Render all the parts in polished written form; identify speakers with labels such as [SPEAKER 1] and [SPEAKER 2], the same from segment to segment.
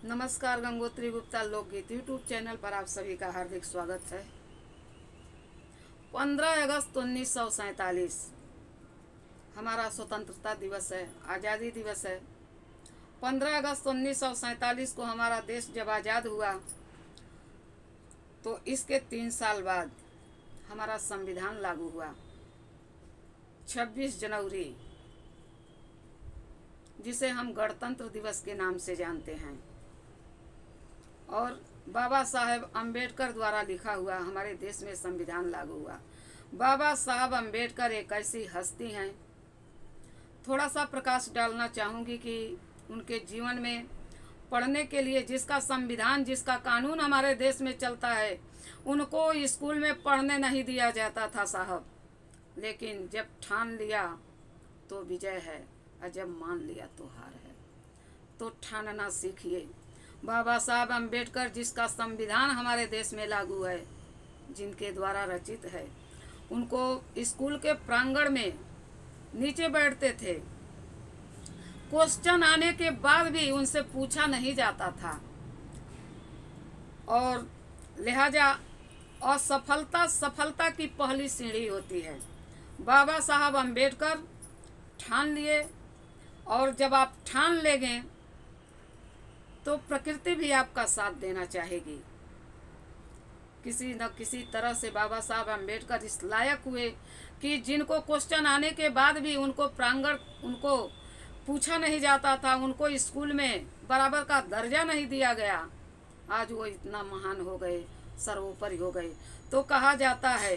[SPEAKER 1] नमस्कार, गंगोत्री गुप्ता लोकगीत YouTube channel पर आप सभी का हार्दिक स्वागत है। 15 अगस्त 1947 हमारा स्वतंत्रता दिवस है, आज़ादी दिवस है। 15 अगस्त 1947 को हमारा देश जब आज़ाद हुआ तो इसके 3 साल बाद हमारा संविधान लागू हुआ। 26 जनवरी, जिसे हम गणतंत्र दिवस के नाम से जानते हैं, और बाबा साहेब अम्बेडकर द्वारा लिखा हुआ हमारे देश में संविधान लागू हुआ। बाबा साहब अम्बेडकर एक ऐसी हस्ती हैं, थोड़ा सा प्रकाश डालना चाहूँगी कि उनके जीवन में पढ़ने के लिए जिसका संविधान, जिसका कानून हमारे देश में चलता है, उनको स्कूल में पढ़ने नहीं दिया जाता था साहब। लेकिन जब ठान लिया तो विजय है, और जब मान लिया तो हार है। तो ठानना सीखिए। बाबा साहब अम्बेडकर, जिसका संविधान हमारे देश में लागू है, जिनके द्वारा रचित है, उनको स्कूल के प्रांगण में नीचे बैठते थे। क्वेश्चन आने के बाद भी उनसे पूछा नहीं जाता था, और लिहाजा असफलता सफलता की पहली सीढ़ी होती है। बाबा साहब अम्बेडकर ठान लिए, और जब आप ठान लेंगे तो प्रकृति भी आपका साथ देना चाहेगी। किसी न किसी तरह से बाबा साहब अम्बेडकर इस लायक हुए कि जिनको क्वेश्चन आने के बाद भी उनको प्रांगण, उनको पूछा नहीं जाता था, उनको स्कूल में बराबर का दर्जा नहीं दिया गया, आज वो इतना महान हो गए, सर्वोपरि हो गए। तो कहा जाता है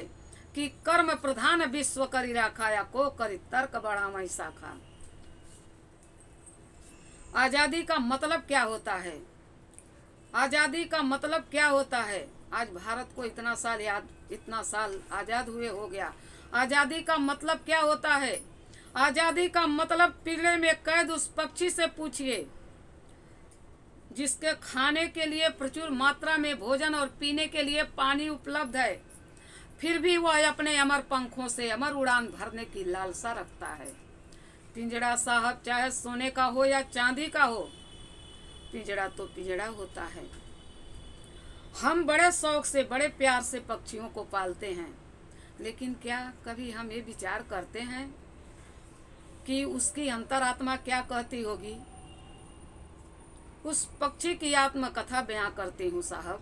[SPEAKER 1] कि कर्म प्रधान विश्व करी राखा, या को करी तर्क बढ़ावई शाखा। आज़ादी का मतलब क्या होता है? आज़ादी का मतलब क्या होता है? आज भारत को इतना साल आज़ाद हुए हो गया। आज़ादी का मतलब क्या होता है? आज़ादी का मतलब पिंजरे में कैद उस पक्षी से पूछिए जिसके खाने के लिए प्रचुर मात्रा में भोजन और पीने के लिए पानी उपलब्ध है, फिर भी वह अपने अमर पंखों से अमर उड़ान भरने की लालसा रखता है। पिंजड़ा साहब चाहे सोने का हो या चांदी का हो, पिंजड़ा तो पिंजड़ा होता है। हम बड़े शौक से, बड़े प्यार से पक्षियों को पालते हैं, लेकिन क्या कभी हम ये विचार करते हैं कि उसकी अंतरात्मा क्या कहती होगी? उस पक्षी की आत्मकथा बयां करती हूँ साहब।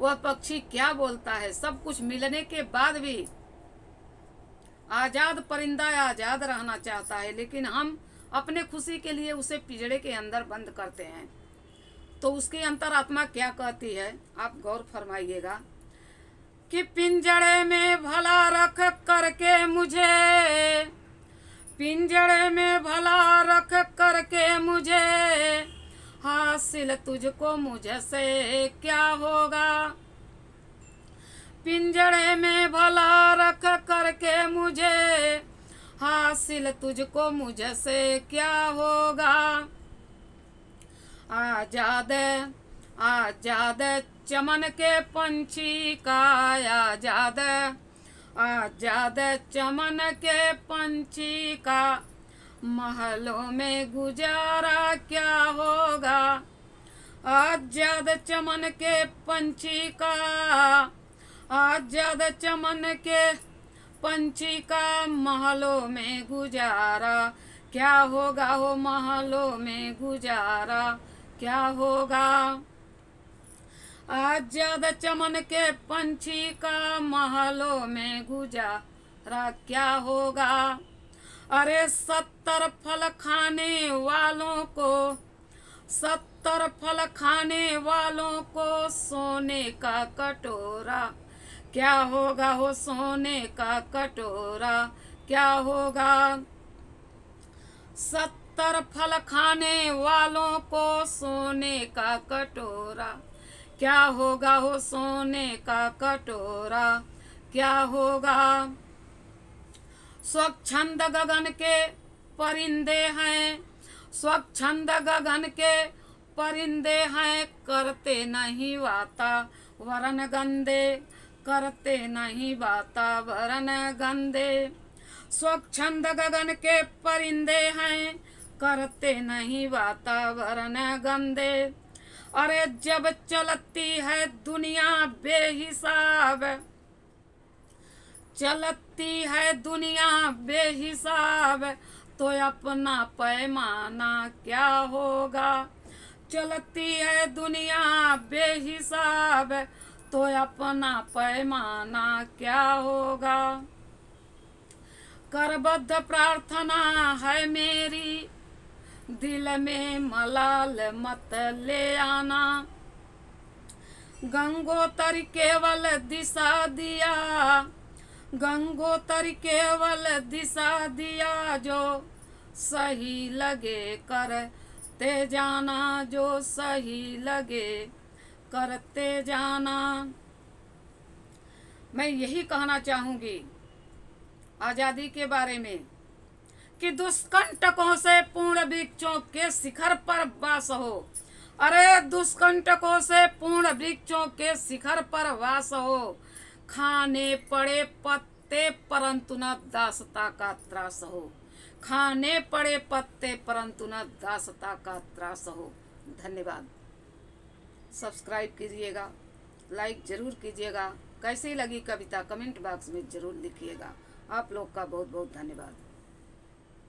[SPEAKER 1] वह पक्षी क्या बोलता है? सब कुछ मिलने के बाद भी आज़ाद परिंदा आज़ाद रहना चाहता है, लेकिन हम अपने खुशी के लिए उसे पिंजड़े के अंदर बंद करते हैं। तो उसकी अंतरात्मा क्या कहती है, आप गौर फरमाइएगा कि पिंजड़े में भला रख करके मुझे, पिंजड़े में भला रख करके मुझे, हासिल तुझको मुझसे क्या होगा। पिंजड़े में भला रख करके मुझे, हासिल तुझको मुझसे क्या होगा। आजाद आजाद चमन के पंछी का, आजाद आजाद चमन के पंछी का, महलों में गुजारा क्या होगा। आजाद चमन के पंछी का, आजाद चमन के पंछी का, महलों में गुजारा क्या होगा हो, महलों में गुजारा क्या होगा। आजाद चमन के पंछी का, महलों में गुजारा क्या होगा। अरे 70 फल खाने वालों को, 70 फल खाने वालों को सोने का कटोरा क्या होगा हो, सोने का कटोरा क्या होगा। 70 फल खाने वालों को सोने का कटोरा क्या होगा हो, सोने का कटोरा क्या होगा। स्वच्छंद गगन के परिंदे हैं, स्वच्छंद गगन के परिंदे हैं, करते नहीं वातावरण गंदे, करते नहीं वातावरण गंदे। स्वच्छंद गगन के परिंदे हैं, करते नहीं वातावरण गंदे। अरे जब चलती है दुनिया बेहिसाब, चलती है दुनिया बेहिसाब, तो अपना पैमाना क्या होगा। चलती है दुनिया बेहिसाब, तो अपना पैमाना क्या होगा। करबद्ध प्रार्थना है मेरी, दिल में मलाल मत ले आना। गंगोतर केवल दिशा दिया, गंगोतर केवल दिशा दिया, जो सही लगे करते जाना, जो सही लगे करते जाना। मैं यही कहना चाहूँगी आज़ादी के बारे में कि दुष्कंटकों से पूर्ण वृक्षों के शिखर पर वास हो। अरे दुष्कंटकों से पूर्ण वृक्षों के शिखर पर वास हो। खाने पड़े पत्ते परंतु न दासता का त्रास हो। खाने पड़े पत्ते परंतु न दासता का त्रास हो। धन्यवाद। सब्सक्राइब कीजिएगा, लाइक जरूर कीजिएगा। कैसी लगी कविता कमेंट बॉक्स में जरूर लिखिएगा। आप लोग का बहुत बहुत धन्यवाद।